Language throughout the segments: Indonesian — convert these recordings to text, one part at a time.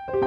Selamat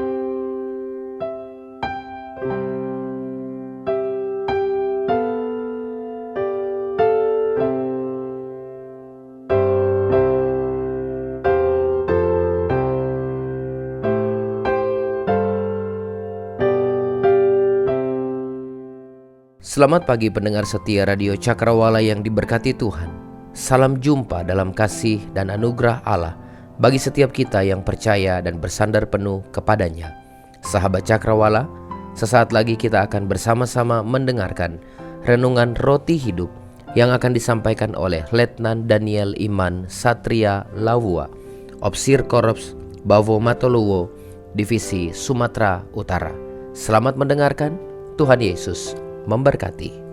pagi pendengar setia Radio Cakrawala yang diberkati Tuhan. Salam jumpa dalam kasih dan anugerah Allah bagi setiap kita yang percaya dan bersandar penuh kepadanya. Sahabat Cakrawala, sesaat lagi kita akan bersama-sama mendengarkan renungan roti hidup yang akan disampaikan oleh Letnan Daniel Iman Satria Lawua, Opsir Korps Bavo Matolowo, Divisi Sumatera Utara. Selamat mendengarkan, Tuhan Yesus memberkati.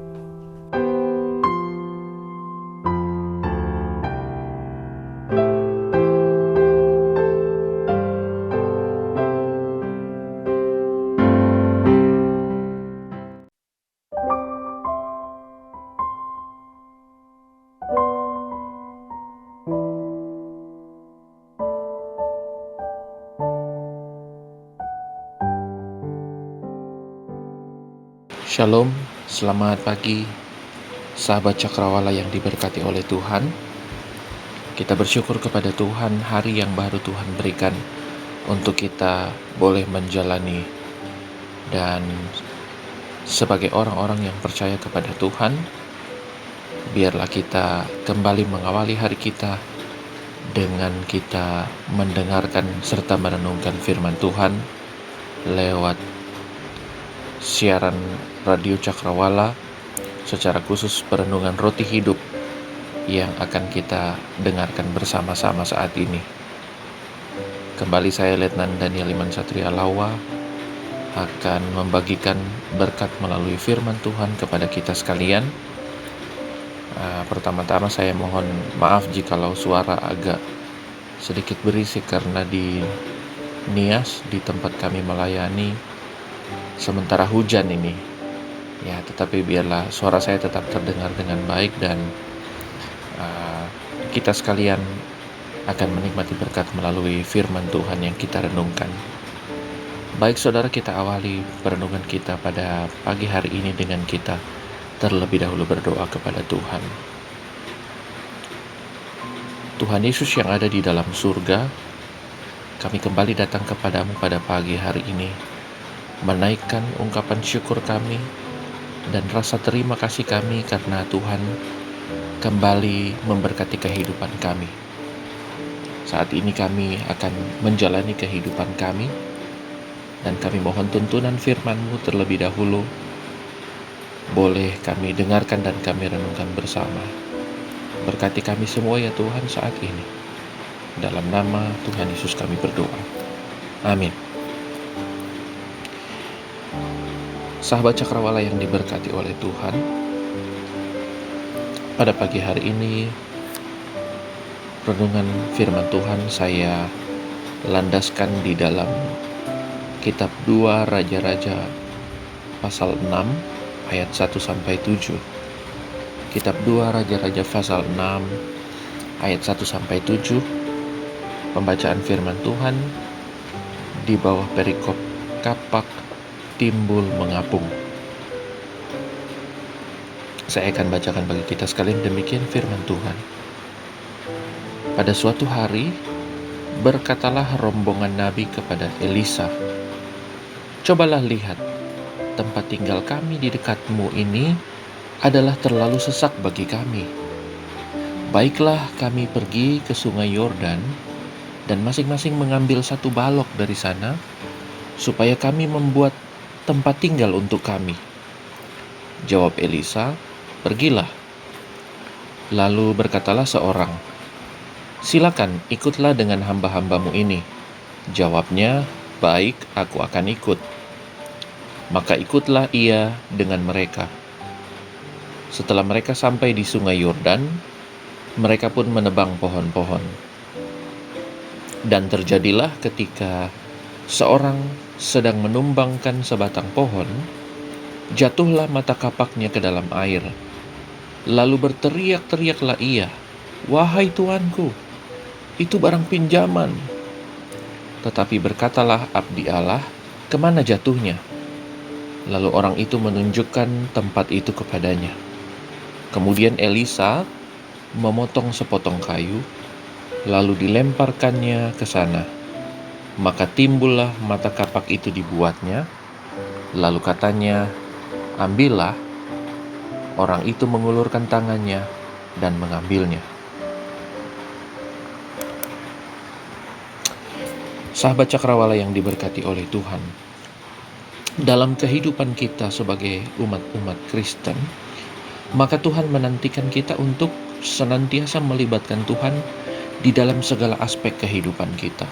Shalom, selamat pagi sahabat Cakrawala yang diberkati oleh Tuhan. Kita bersyukur kepada Tuhan hari yang baru Tuhan berikan untuk kita boleh menjalani. Dan sebagai orang-orang yang percaya kepada Tuhan, biarlah kita kembali mengawali hari kita dengan kita mendengarkan serta merenungkan firman Tuhan lewat siaran Radio Cakrawala, secara khusus perenungan roti hidup yang akan kita dengarkan bersama-sama saat ini. Kembali saya Letnan Daniel Iman Satria Lawua akan membagikan berkat melalui firman Tuhan kepada kita sekalian. Pertama-tama saya mohon maaf jikalau suara agak sedikit berisik karena di Nias, di tempat kami melayani, sementara hujan ini ya, tetapi biarlah suara saya tetap terdengar dengan baik dan kita sekalian akan menikmati berkat melalui firman Tuhan yang kita renungkan. Baik saudara, kita awali perenungan kita pada pagi hari ini dengan kita terlebih dahulu berdoa kepada Tuhan. Tuhan Yesus yang ada di dalam surga, kami kembali datang kepadamu pada pagi hari ini, menaikkan ungkapan syukur kami dan rasa terima kasih kami karena Tuhan kembali memberkati kehidupan kami. Saat ini kami akan menjalani kehidupan kami, dan kami mohon tuntunan firman-Mu terlebih dahulu boleh kami dengarkan dan kami renungkan bersama. Berkati kami semua ya Tuhan saat ini. Dalam nama Tuhan Yesus kami berdoa. Amin. Sahabat Cakrawala yang diberkati oleh Tuhan, pada pagi hari ini renungan firman Tuhan saya landaskan di dalam kitab 2 Raja-Raja pasal 6 ayat 1-7. Kitab 2 Raja-Raja pasal 6 ayat 1-7. Pembacaan firman Tuhan di bawah perikop kapak timbul mengapung. Saya akan bacakan bagi kita sekalian, demikian firman Tuhan. Pada suatu hari, berkatalah rombongan Nabi kepada Elisa, "Cobalah lihat, tempat tinggal kami di dekatmu ini adalah terlalu sesak bagi kami. Baiklah kami pergi ke sungai Yordan dan masing-masing mengambil satu balok dari sana, supaya kami membuat tempat tinggal untuk kami." Jawab Elisa, "Pergilah." Lalu berkatalah seorang, "Silakan ikutlah dengan hamba-hambamu ini." Jawabnya, "Baik, aku akan ikut." Maka ikutlah ia dengan mereka. Setelah mereka sampai di sungai Yordan, mereka pun menebang pohon-pohon. Dan terjadilah ketika seorang sedang menumbangkan sebatang pohon, jatuhlah mata kapaknya ke dalam air. Lalu berteriak-teriaklah ia, "Wahai tuanku, itu barang pinjaman." Tetapi berkatalah abdi Allah, kemana jatuhnya? Lalu orang itu menunjukkan tempat itu kepadanya. Kemudian Elisa memotong sepotong kayu, lalu dilemparkannya ke sana. Maka timbullah mata kapak itu dibuatnya. Lalu katanya, ambillah. Orang itu mengulurkan tangannya dan mengambilnya. Sahabat Cakrawala yang diberkati oleh Tuhan, dalam kehidupan kita sebagai umat-umat Kristen, maka Tuhan menantikan kita untuk senantiasa melibatkan Tuhan di dalam segala aspek kehidupan kita.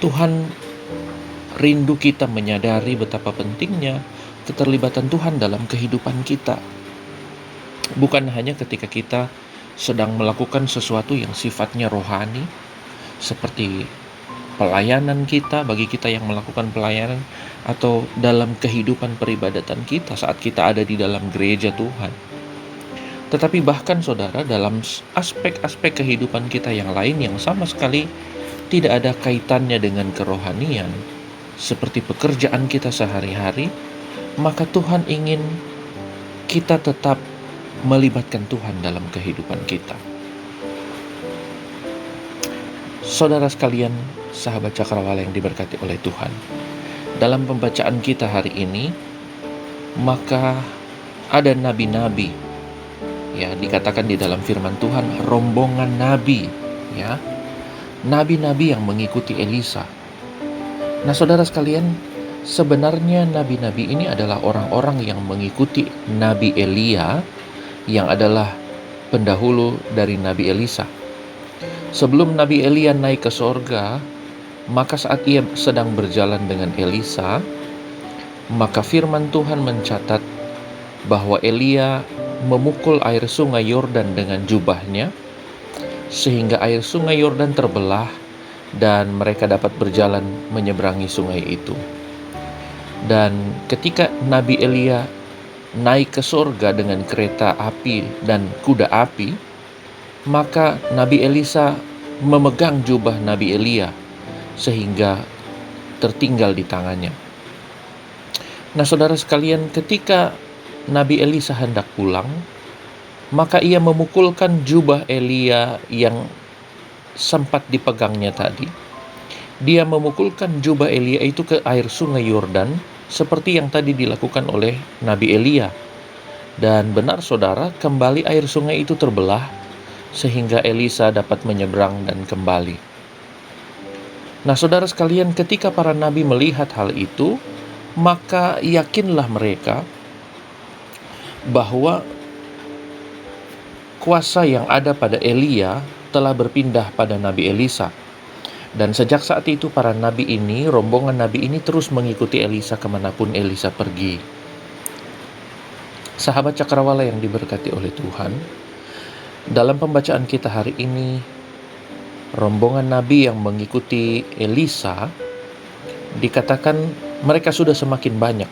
Tuhan rindu kita menyadari betapa pentingnya keterlibatan Tuhan dalam kehidupan kita. Bukan hanya ketika kita sedang melakukan sesuatu yang sifatnya rohani, seperti pelayanan kita bagi kita yang melakukan pelayanan, atau dalam kehidupan peribadatan kita saat kita ada di dalam gereja Tuhan. Tetapi bahkan saudara, dalam aspek-aspek kehidupan kita yang lain yang sama sekali tidak ada kaitannya dengan kerohanian, seperti pekerjaan kita sehari-hari, maka Tuhan ingin kita tetap melibatkan Tuhan dalam kehidupan kita. Saudara sekalian, sahabat Cakrawala yang diberkati oleh Tuhan, dalam pembacaan kita hari ini, maka ada nabi-nabi, ya, dikatakan di dalam firman Tuhan, rombongan nabi, ya, nabi-nabi yang mengikuti Elisa. Nah, saudara sekalian, sebenarnya nabi-nabi ini adalah orang-orang yang mengikuti Nabi Elia, yang adalah pendahulu dari Nabi Elisa. Sebelum Nabi Elia naik ke sorga, maka saat ia sedang berjalan dengan Elisa, maka firman Tuhan mencatat bahwa Elia memukul air sungai Yordan dengan jubahnya, sehingga air sungai Yordan terbelah dan mereka dapat berjalan menyeberangi sungai itu. Dan ketika Nabi Elia naik ke sorga dengan kereta api dan kuda api, maka Nabi Elisa memegang jubah Nabi Elia sehingga tertinggal di tangannya. Nah, saudara sekalian, ketika Nabi Elisa hendak pulang, maka ia memukulkan jubah Elia yang sempat dipegangnya tadi. Dia memukulkan jubah Elia itu ke air sungai Yordan, seperti yang tadi dilakukan oleh Nabi Elia. Dan benar saudara, kembali air sungai itu terbelah, sehingga Elisa dapat menyeberang dan kembali. Nah, saudara sekalian, ketika para nabi melihat hal itu, maka yakinlah mereka bahwa kuasa yang ada pada Elia telah berpindah pada Nabi Elisa. Dan sejak saat itu para nabi ini, rombongan nabi ini terus mengikuti Elisa kemanapun Elisa pergi. Sahabat Cakrawala yang diberkati oleh Tuhan, dalam pembacaan kita hari ini, rombongan nabi yang mengikuti Elisa dikatakan mereka sudah semakin banyak.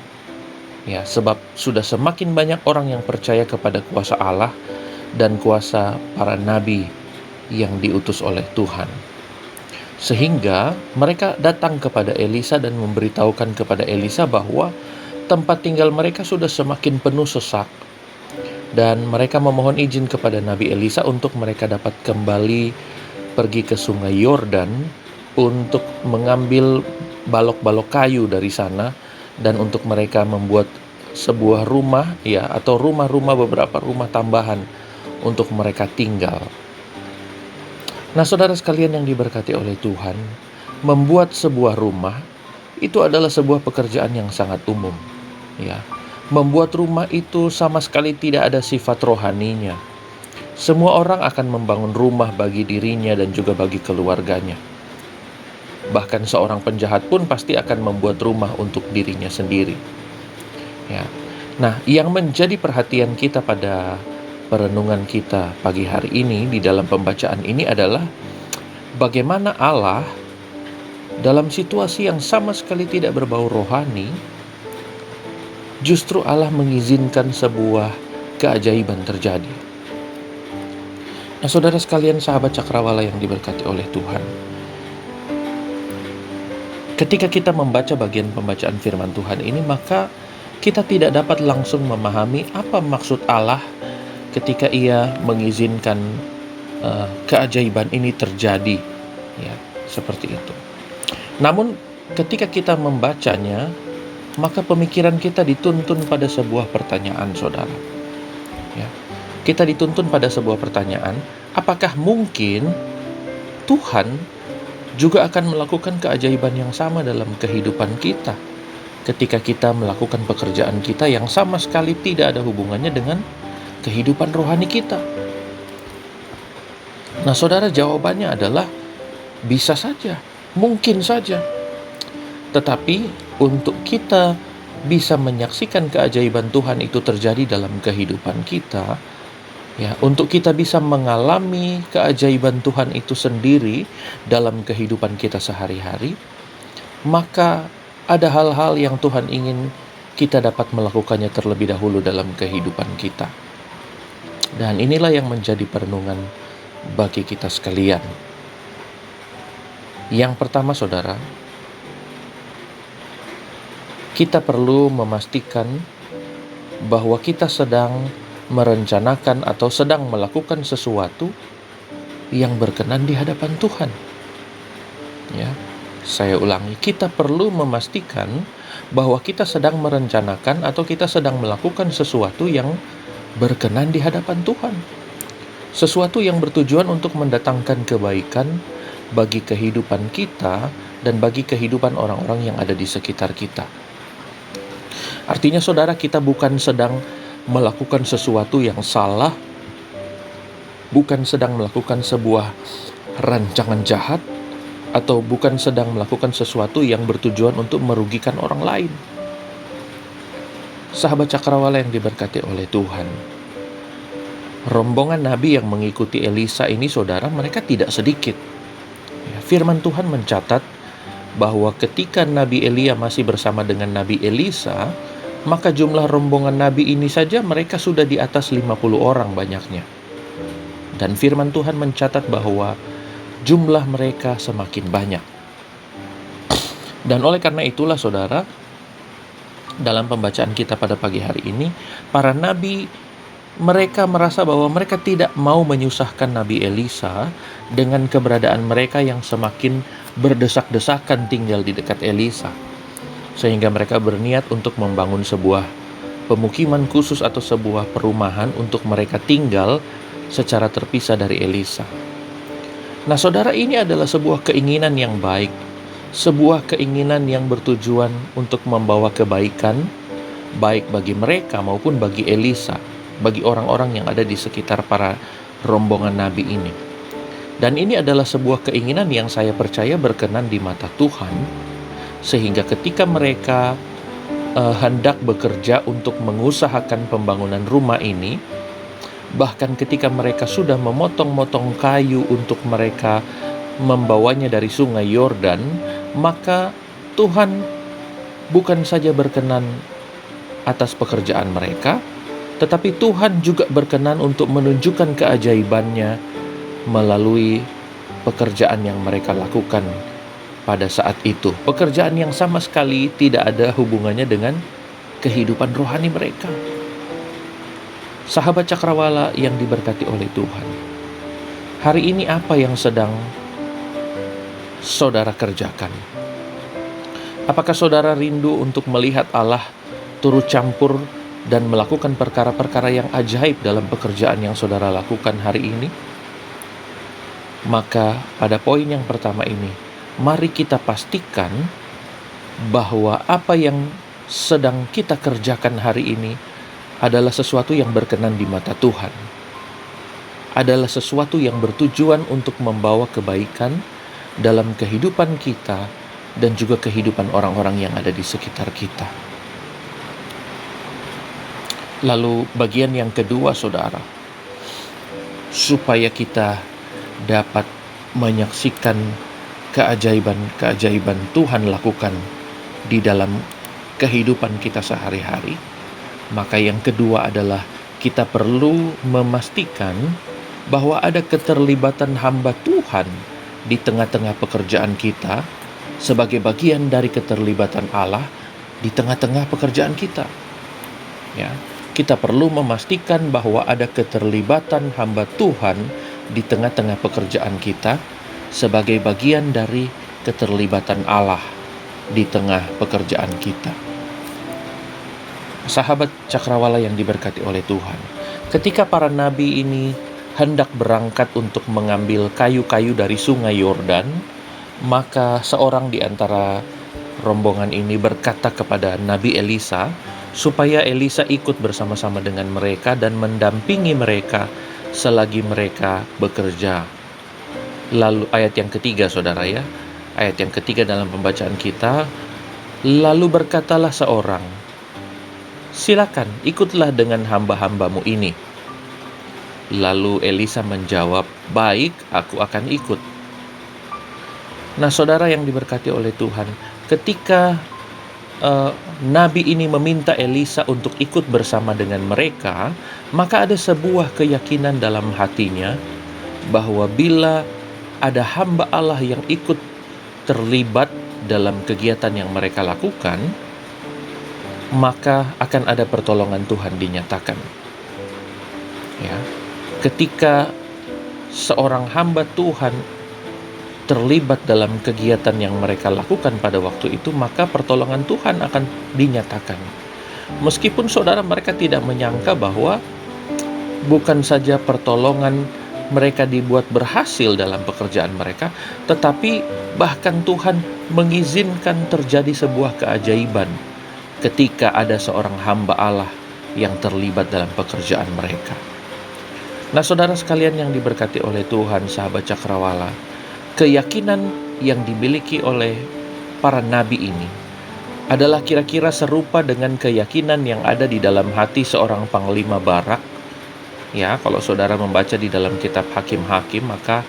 Ya, sebab sudah semakin banyak orang yang percaya kepada kuasa Allah dan kuasa para nabi yang diutus oleh Tuhan. Sehingga mereka datang kepada Elisa dan memberitahukan kepada Elisa bahwa tempat tinggal mereka sudah semakin penuh sesak. Dan mereka memohon izin kepada Nabi Elisa untuk mereka dapat kembali pergi ke sungai Yordan untuk mengambil balok-balok kayu dari sana dan untuk mereka membuat sebuah rumah, ya, atau beberapa rumah tambahan untuk mereka tinggal. Nah, saudara sekalian yang diberkati oleh Tuhan, membuat sebuah rumah itu adalah sebuah pekerjaan yang sangat umum, ya. Membuat rumah itu sama sekali tidak ada sifat rohaninya. Semua orang akan membangun rumah bagi dirinya dan juga bagi keluarganya. Bahkan seorang penjahat pun pasti akan membuat rumah untuk dirinya sendiri. Ya. Nah, yang menjadi perhatian kita pada perenungan kita pagi hari ini di dalam pembacaan ini adalah bagaimana Allah dalam situasi yang sama sekali tidak berbau rohani, justru Allah mengizinkan sebuah keajaiban terjadi. Nah, saudara sekalian, sahabat Cakrawala yang diberkati oleh Tuhan, Ketika kita membaca bagian pembacaan firman Tuhan ini, maka kita tidak dapat langsung memahami apa maksud Allah ketika Ia mengizinkan keajaiban ini terjadi, ya, seperti itu. Namun ketika kita membacanya, maka pemikiran kita dituntun pada sebuah pertanyaan, saudara. Ya, kita dituntun pada sebuah pertanyaan, apakah mungkin Tuhan juga akan melakukan keajaiban yang sama dalam kehidupan kita ketika kita melakukan pekerjaan kita yang sama sekali tidak ada hubungannya dengan kehidupan rohani kita? Nah, saudara, jawabannya adalah bisa saja, mungkin saja. Tetapi untuk kita bisa menyaksikan keajaiban Tuhan itu terjadi dalam kehidupan kita, ya, untuk kita bisa mengalami keajaiban Tuhan itu sendiri dalam kehidupan kita sehari-hari, maka ada hal-hal yang Tuhan ingin kita dapat melakukannya terlebih dahulu dalam kehidupan kita. Dan inilah yang menjadi perenungan bagi kita sekalian. Yang pertama, saudara, kita perlu memastikan bahwa kita sedang merencanakan atau sedang melakukan sesuatu yang berkenan di hadapan Tuhan. Ya, saya ulangi, kita perlu memastikan bahwa kita sedang merencanakan atau kita sedang melakukan sesuatu yang berkenan di hadapan Tuhan. Sesuatu yang bertujuan untuk mendatangkan kebaikan bagi kehidupan kita dan bagi kehidupan orang-orang yang ada di sekitar kita. Artinya, saudara, kita bukan sedang melakukan sesuatu yang salah, bukan sedang melakukan sebuah rancangan jahat, atau bukan sedang melakukan sesuatu yang bertujuan untuk merugikan orang lain. Sahabat Cakrawala yang diberkati oleh Tuhan, rombongan nabi yang mengikuti Elisa ini, saudara, mereka tidak sedikit. Firman Tuhan mencatat bahwa ketika Nabi Elia masih bersama dengan Nabi Elisa, maka jumlah rombongan nabi ini saja mereka sudah di atas 50 orang banyaknya. Dan firman Tuhan mencatat bahwa jumlah mereka semakin banyak. Dan oleh karena itulah, saudara, dalam pembacaan kita pada pagi hari ini, para nabi mereka merasa bahwa mereka tidak mau menyusahkan Nabi Elisa dengan keberadaan mereka yang semakin berdesak-desakan tinggal di dekat Elisa. Sehingga mereka berniat untuk membangun sebuah pemukiman khusus atau sebuah perumahan untuk mereka tinggal secara terpisah dari Elisa. Nah, saudara, ini adalah sebuah keinginan yang baik, sebuah keinginan yang bertujuan untuk membawa kebaikan, baik bagi mereka maupun bagi Elisa, bagi orang-orang yang ada di sekitar para rombongan nabi ini. Dan ini adalah sebuah keinginan yang saya percaya berkenan di mata Tuhan, sehingga ketika mereka hendak bekerja untuk mengusahakan pembangunan rumah ini, bahkan ketika mereka sudah memotong-motong kayu untuk mereka membawanya dari sungai Yordan, maka Tuhan bukan saja berkenan atas pekerjaan mereka, tetapi Tuhan juga berkenan untuk menunjukkan keajaibannya melalui pekerjaan yang mereka lakukan pada saat itu. Pekerjaan yang sama sekali tidak ada hubungannya dengan kehidupan rohani mereka. Sahabat Cakrawala yang diberkati oleh Tuhan, hari ini apa yang sedang saudara kerjakan? Apakah saudara rindu untuk melihat Allah turut campur dan melakukan perkara-perkara yang ajaib dalam pekerjaan yang saudara lakukan hari ini? Maka pada poin yang pertama ini, mari kita pastikan bahwa apa yang sedang kita kerjakan hari ini adalah sesuatu yang berkenan di mata Tuhan. Adalah sesuatu yang bertujuan untuk membawa kebaikan dalam kehidupan kita dan juga kehidupan orang-orang yang ada di sekitar kita. Lalu bagian yang kedua, saudara, supaya kita dapat menyaksikan keajaiban-keajaiban Tuhan lakukan di dalam kehidupan kita sehari-hari, maka yang kedua adalah kita perlu memastikan bahwa ada keterlibatan hamba Tuhan di tengah-tengah pekerjaan kita, sebagai bagian dari keterlibatan Allah di tengah-tengah pekerjaan kita. Ya, kita perlu memastikan bahwa ada keterlibatan hamba Tuhan di tengah-tengah pekerjaan kita sebagai bagian dari keterlibatan Allah di tengah pekerjaan kita. Sahabat Cakrawala yang diberkati oleh Tuhan, ketika para nabi ini hendak berangkat untuk mengambil kayu-kayu dari sungai Yordan, maka seorang di antara rombongan ini berkata kepada Nabi Elisa supaya Elisa ikut bersama-sama dengan mereka dan mendampingi mereka selagi mereka bekerja. Lalu ayat yang ketiga, saudara ya, ayat yang ketiga dalam pembacaan kita, lalu berkatalah seorang, silakan ikutlah dengan hamba-hambamu ini. Lalu Elisa menjawab, baik, aku akan ikut. Nah, saudara yang diberkati oleh Tuhan, ketika Nabi ini meminta Elisa untuk ikut bersama dengan mereka, maka ada sebuah keyakinan dalam hatinya bahwa bila ada hamba Allah yang ikut terlibat dalam kegiatan yang mereka lakukan, maka akan ada pertolongan Tuhan dinyatakan. Ya, ketika seorang hamba Tuhan terlibat dalam kegiatan yang mereka lakukan pada waktu itu, maka pertolongan Tuhan akan dinyatakan. Meskipun saudara mereka tidak menyangka bahwa bukan saja pertolongan mereka dibuat berhasil dalam pekerjaan mereka, tetapi bahkan Tuhan mengizinkan terjadi sebuah keajaiban ketika ada seorang hamba Allah yang terlibat dalam pekerjaan mereka. Nah, saudara sekalian yang diberkati oleh Tuhan, sahabat Cakrawala, keyakinan yang dimiliki oleh para nabi ini adalah kira-kira serupa dengan keyakinan yang ada di dalam hati seorang panglima barak. Ya, kalau saudara membaca di dalam kitab Hakim-Hakim, maka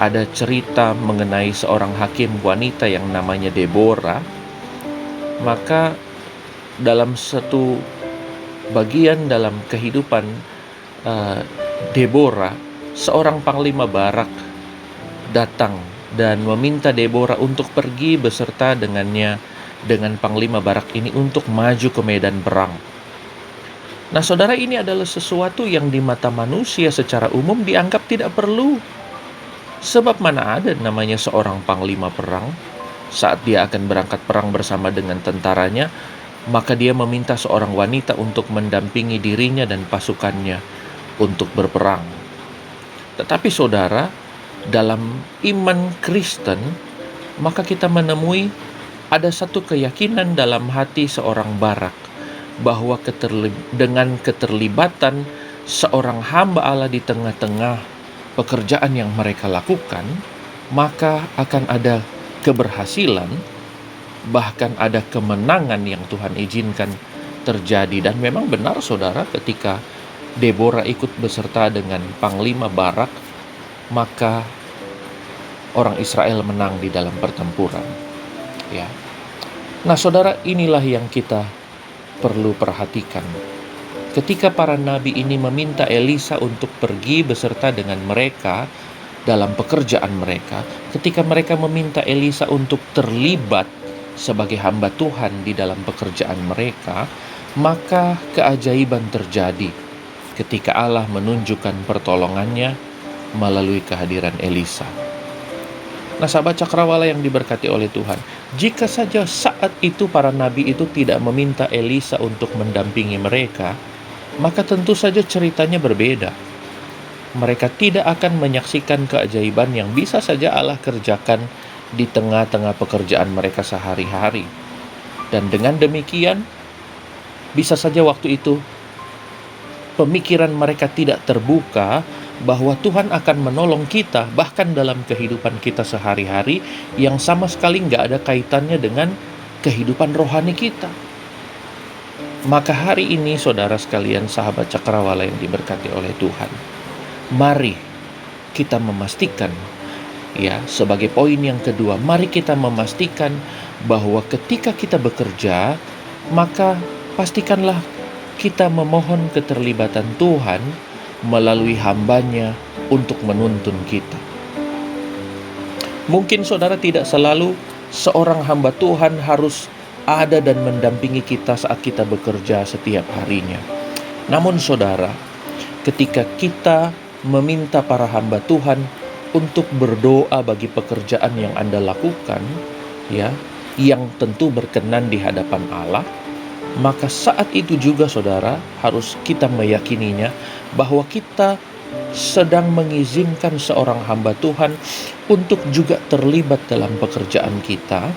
ada cerita mengenai seorang hakim wanita yang namanya Deborah. Maka dalam satu bagian dalam kehidupan Deborah, seorang panglima barak datang dan meminta Deborah untuk pergi beserta dengan panglima barak ini untuk maju ke medan perang. Nah, saudara, ini adalah sesuatu yang di mata manusia secara umum dianggap tidak perlu. Sebab mana ada namanya seorang panglima perang, saat dia akan berangkat perang bersama dengan tentaranya, maka dia meminta seorang wanita untuk mendampingi dirinya dan pasukannya untuk berperang. Tetapi saudara, dalam iman Kristen, maka kita menemui ada satu keyakinan dalam hati seorang barak, bahwa dengan keterlibatan seorang hamba Allah di tengah-tengah pekerjaan yang mereka lakukan, maka akan ada keberhasilan, bahkan ada kemenangan yang Tuhan izinkan terjadi. Dan memang benar saudara, ketika Deborah ikut beserta dengan panglima barak, maka orang Israel menang di dalam pertempuran. Ya. Nah, saudara, inilah yang kita perlu perhatikan. Ketika para nabi ini meminta Elisa untuk pergi beserta dengan mereka dalam pekerjaan mereka, ketika mereka meminta Elisa untuk terlibat sebagai hamba Tuhan di dalam pekerjaan mereka, maka keajaiban terjadi ketika Allah menunjukkan pertolongannya melalui kehadiran Elisa. Nah, sahabat Cakrawala yang diberkati oleh Tuhan, jika saja saat itu para nabi itu tidak meminta Elisa untuk mendampingi mereka, maka tentu saja ceritanya berbeda. Mereka tidak akan menyaksikan keajaiban yang bisa saja Allah kerjakan di tengah-tengah pekerjaan mereka sehari-hari. Dan dengan demikian, bisa saja waktu itu pemikiran mereka tidak terbuka bahwa Tuhan akan menolong kita bahkan dalam kehidupan kita sehari-hari yang sama sekali nggak ada kaitannya dengan kehidupan rohani kita. Maka hari ini saudara sekalian, sahabat Cakrawala yang diberkati oleh Tuhan, mari kita memastikan, ya, sebagai poin yang kedua, mari kita memastikan bahwa ketika kita bekerja, maka pastikanlah kita memohon keterlibatan Tuhan melalui hambanya untuk menuntun kita. Mungkin saudara tidak selalu seorang hamba Tuhan harus ada dan mendampingi kita saat kita bekerja setiap harinya. Namun saudara, ketika kita meminta para hamba Tuhan untuk berdoa bagi pekerjaan yang Anda lakukan, ya, yang tentu berkenan di hadapan Allah, maka saat itu juga saudara harus kita meyakininya bahwa kita sedang mengizinkan seorang hamba Tuhan untuk juga terlibat dalam pekerjaan kita.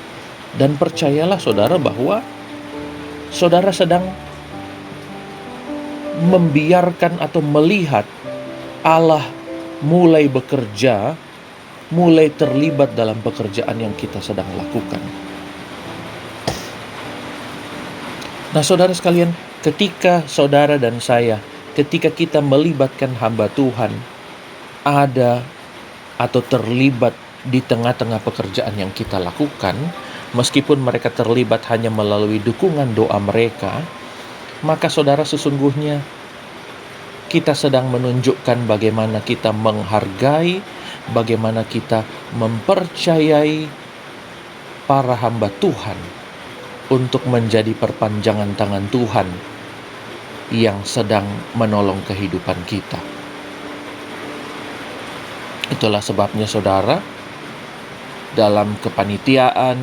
Dan percayalah saudara bahwa saudara sedang membiarkan atau melihat Allah mulai bekerja, mulai terlibat dalam pekerjaan yang kita sedang lakukan. Nah saudara sekalian, ketika saudara dan saya, ketika kita melibatkan hamba Tuhan, ada atau terlibat di tengah-tengah pekerjaan yang kita lakukan, meskipun mereka terlibat hanya melalui dukungan doa mereka, maka saudara sesungguhnya kita sedang menunjukkan bagaimana kita menghargai, bagaimana kita mempercayai para hamba Tuhan untuk menjadi perpanjangan tangan Tuhan yang sedang menolong kehidupan kita. Itulah sebabnya saudara, dalam kepanitiaan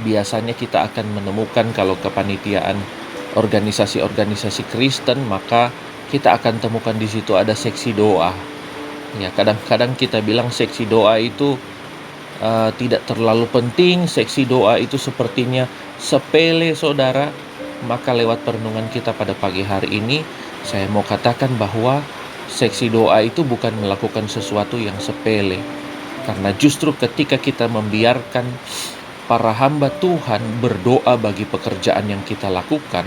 biasanya kita akan menemukan kalau kepanitiaan organisasi-organisasi Kristen, maka kita akan temukan di situ ada seksi doa. Ya, kadang-kadang kita bilang seksi doa itu tidak terlalu penting, seksi doa itu sepertinya sepele saudara. Maka lewat perenungan kita pada pagi hari ini, saya mau katakan bahwa seksi doa itu bukan melakukan sesuatu yang sepele. Karena justru ketika kita membiarkan para hamba Tuhan berdoa bagi pekerjaan yang kita lakukan,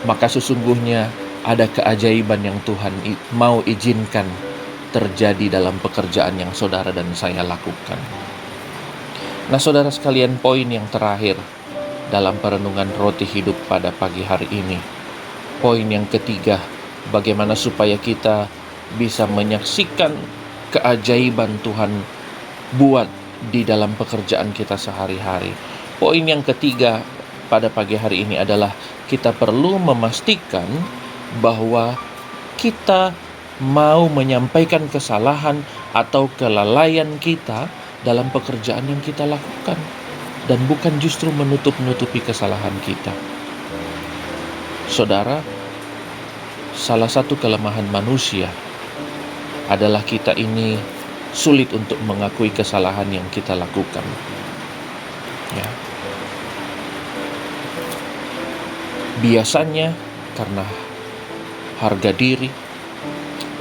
maka sesungguhnya ada keajaiban yang Tuhan mau izinkan terjadi dalam pekerjaan yang saudara dan saya lakukan. Nah saudara sekalian, poin yang terakhir dalam perenungan roti hidup pada pagi hari ini, poin yang ketiga, bagaimana supaya kita bisa menyaksikan keajaiban Tuhan buat di dalam pekerjaan kita sehari-hari. Poin yang ketiga pada pagi hari ini adalah kita perlu memastikan bahwa kita mau menyampaikan kesalahan atau kelalaian kita dalam pekerjaan yang kita lakukan, dan bukan justru menutup-nutupi kesalahan kita. Saudara, salah satu kelemahan manusia adalah kita ini sulit untuk mengakui kesalahan yang kita lakukan. Ya. Biasanya karena harga diri,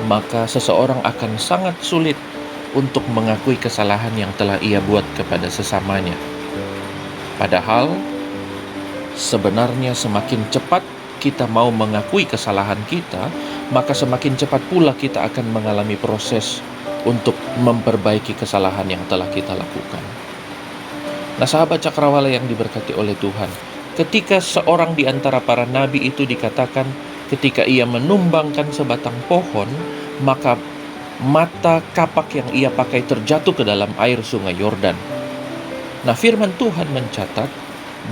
maka seseorang akan sangat sulit untuk mengakui kesalahan yang telah ia buat kepada sesamanya. Padahal sebenarnya semakin cepat kita mau mengakui kesalahan kita, maka semakin cepat pula kita akan mengalami proses untuk memperbaiki kesalahan yang telah kita lakukan. Nah sahabat Cakrawala yang diberkati oleh Tuhan, ketika seorang di antara para nabi itu dikatakan ketika ia menumbangkan sebatang pohon, maka mata kapak yang ia pakai terjatuh ke dalam air sungai Yordan. Nah firman Tuhan mencatat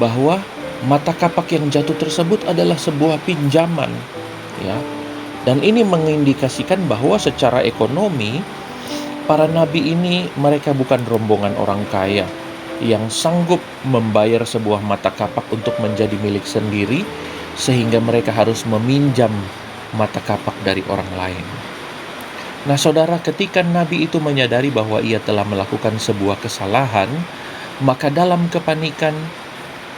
bahwa mata kapak yang jatuh tersebut adalah sebuah pinjaman, ya. Dan ini mengindikasikan bahwa secara ekonomi para nabi ini mereka bukan rombongan orang kaya yang sanggup membayar sebuah mata kapak untuk menjadi milik sendiri, sehingga mereka harus meminjam mata kapak dari orang lain. Nah saudara, ketika nabi itu menyadari bahwa ia telah melakukan sebuah kesalahan, maka dalam kepanikan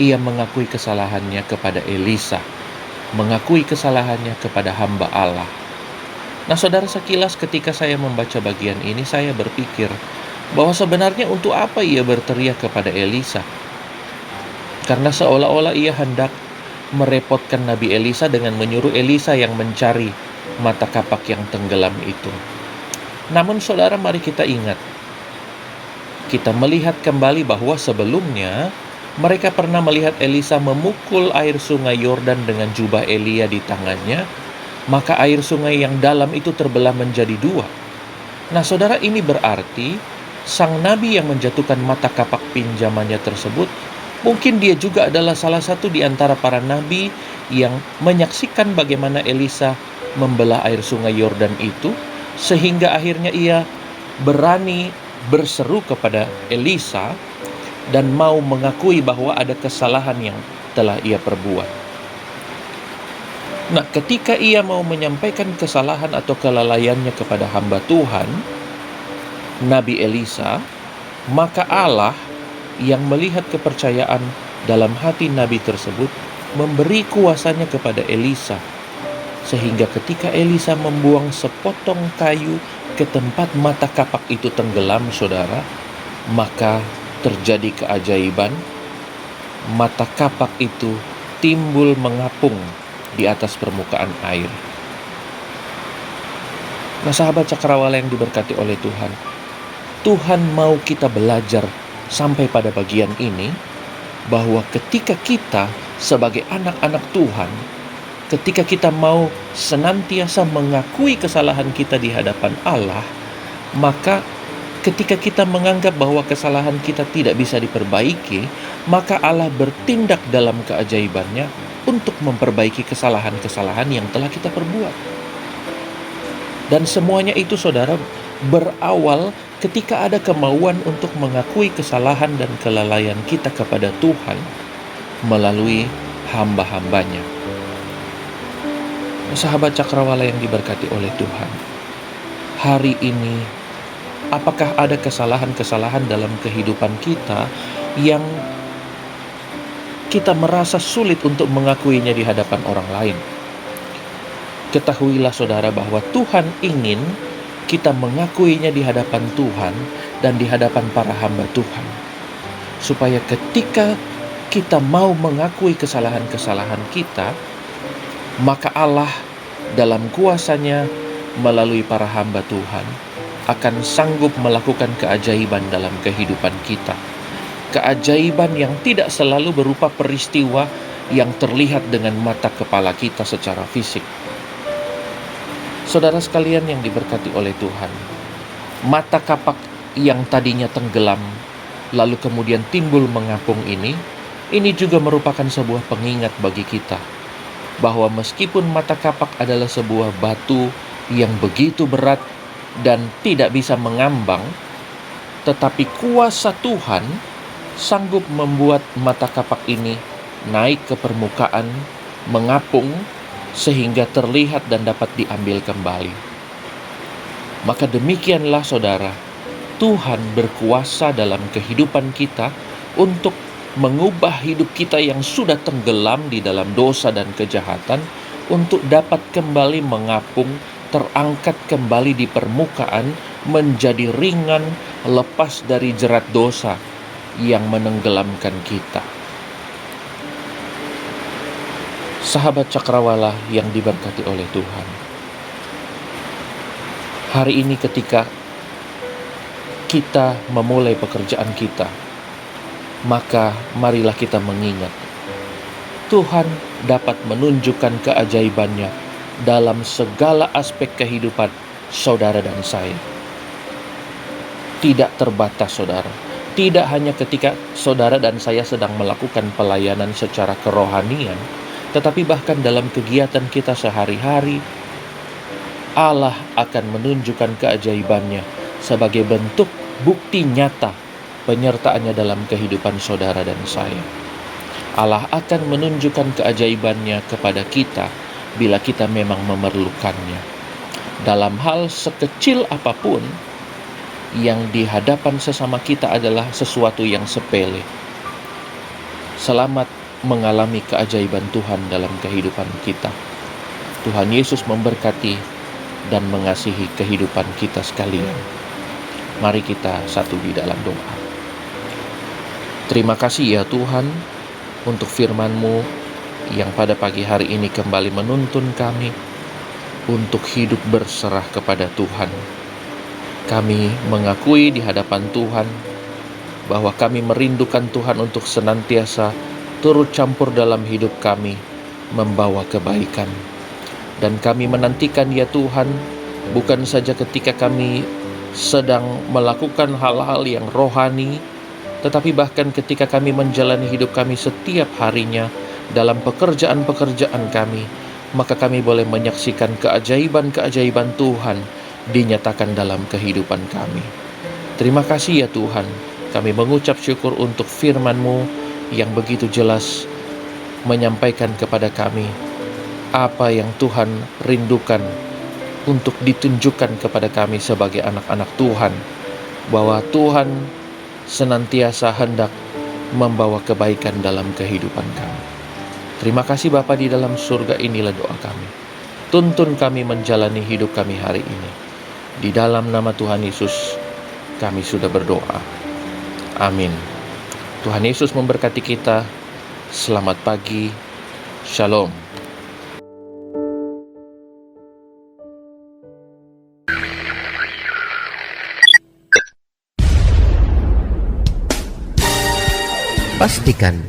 ia mengakui kesalahannya kepada Elisa, mengakui kesalahannya kepada hamba Allah. Nah saudara, sekilas ketika saya membaca bagian ini, saya berpikir bahwa sebenarnya untuk apa ia berteriak kepada Elisa? Karena seolah-olah ia hendak merepotkan Nabi Elisa dengan menyuruh Elisa yang mencari mata kapak yang tenggelam itu. Namun saudara, mari kita ingat, kita melihat kembali bahwa sebelumnya mereka pernah melihat Elisa memukul air sungai Yordan dengan jubah Elia di tangannya, maka air sungai yang dalam itu terbelah menjadi dua. Nah saudara, ini berarti sang nabi yang menjatuhkan mata kapak pinjamannya tersebut, mungkin dia juga adalah salah satu di antara para nabi yang menyaksikan bagaimana Elisa membelah air sungai Yordan itu, sehingga akhirnya ia berani berseru kepada Elisa dan mau mengakui bahwa ada kesalahan yang telah ia perbuat. Nah, ketika ia mau menyampaikan kesalahan atau kelalaiannya kepada hamba Tuhan, Nabi Elisa, maka Allah yang melihat kepercayaan dalam hati nabi tersebut memberi kuasanya kepada Elisa, sehingga ketika Elisa membuang sepotong kayu ke tempat mata kapak itu tenggelam, saudara, maka terjadi keajaiban. Mata kapak itu timbul mengapung di atas permukaan air. Nah, sahabat Cakrawala yang diberkati oleh Tuhan, Tuhan mau kita belajar sampai pada bagian ini, bahwa ketika kita sebagai anak-anak Tuhan, ketika kita mau senantiasa mengakui kesalahan kita di hadapan Allah, maka ketika kita menganggap bahwa kesalahan kita tidak bisa diperbaiki, maka Allah bertindak dalam keajaibannya untuk memperbaiki kesalahan-kesalahan yang telah kita perbuat. Dan semuanya itu, saudara, berawal ketika ada kemauan untuk mengakui kesalahan dan kelalaian kita kepada Tuhan melalui hamba-hambanya. Sahabat Cakrawala yang diberkati oleh Tuhan, hari ini apakah ada kesalahan-kesalahan dalam kehidupan kita yang kita merasa sulit untuk mengakuinya di hadapan orang lain? Ketahuilah, saudara, bahwa Tuhan ingin kita mengakuinya di hadapan Tuhan dan di hadapan para hamba Tuhan, supaya ketika kita mau mengakui kesalahan-kesalahan kita, maka Allah dalam kuasanya melalui para hamba Tuhan akan sanggup melakukan keajaiban dalam kehidupan kita. Keajaiban yang tidak selalu berupa peristiwa yang terlihat dengan mata kepala kita secara fisik. Saudara sekalian yang diberkati oleh Tuhan, mata kapak yang tadinya tenggelam lalu kemudian timbul mengapung ini juga merupakan sebuah pengingat bagi kita bahwa meskipun mata kapak adalah sebuah batu yang begitu berat dan tidak bisa mengambang, tetapi kuasa Tuhan sanggup membuat mata kapak ini naik ke permukaan, mengapung, sehingga terlihat dan dapat diambil kembali. Maka demikianlah, saudara, Tuhan berkuasa dalam kehidupan kita untuk mengubah hidup kita yang sudah tenggelam di dalam dosa dan kejahatan untuk dapat kembali mengapung, terangkat kembali di permukaan, menjadi ringan, lepas dari jerat dosa yang menenggelamkan kita. Sahabat Cakrawala yang diberkati oleh Tuhan, hari ini ketika kita memulai pekerjaan kita, maka marilah kita mengingat Tuhan dapat menunjukkan keajaibannya dalam segala aspek kehidupan saudara dan saya. Tidak terbatas, saudara. Tidak hanya ketika saudara dan saya sedang melakukan pelayanan secara kerohanian, tetapi bahkan dalam kegiatan kita sehari-hari, Allah akan menunjukkan keajaibannya sebagai bentuk bukti nyata penyertaannya dalam kehidupan saudara dan saya. Allah akan menunjukkan keajaibannya kepada kita bila kita memang memerlukannya. Dalam hal sekecil apapun, yang di hadapan sesama kita adalah sesuatu yang sepele. Selamat mengalami keajaiban Tuhan dalam kehidupan kita. Tuhan Yesus memberkati dan mengasihi kehidupan kita sekalian. Mari kita satu di dalam doa. Terima kasih ya Tuhan untuk firman-Mu yang pada pagi hari ini kembali menuntun kami untuk hidup berserah kepada Tuhan. Kami mengakui di hadapan Tuhan bahwa kami merindukan Tuhan untuk senantiasa turut campur dalam hidup kami, membawa kebaikan. Dan kami menantikan ya Tuhan, bukan saja ketika kami sedang melakukan hal-hal yang rohani, tetapi bahkan ketika kami menjalani hidup kami setiap harinya dalam pekerjaan-pekerjaan kami, maka kami boleh menyaksikan keajaiban-keajaiban Tuhan dinyatakan dalam kehidupan kami. Terima kasih ya Tuhan, kami mengucap syukur untuk firman-Mu yang begitu jelas menyampaikan kepada kami apa yang Tuhan rindukan untuk ditunjukkan kepada kami sebagai anak-anak Tuhan, bahwa Tuhan senantiasa hendak membawa kebaikan dalam kehidupan kami. Terima kasih Bapa di dalam surga, inilah doa kami. Tuntun kami menjalani hidup kami hari ini. Di dalam nama Tuhan Yesus kami sudah berdoa. Amin. Tuhan Yesus memberkati kita. Selamat pagi. Shalom. Pastikan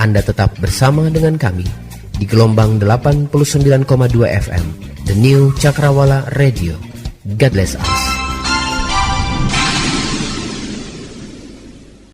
Anda tetap bersama dengan kami di gelombang 89,2 FM, The New Cakrawala Radio. God bless us.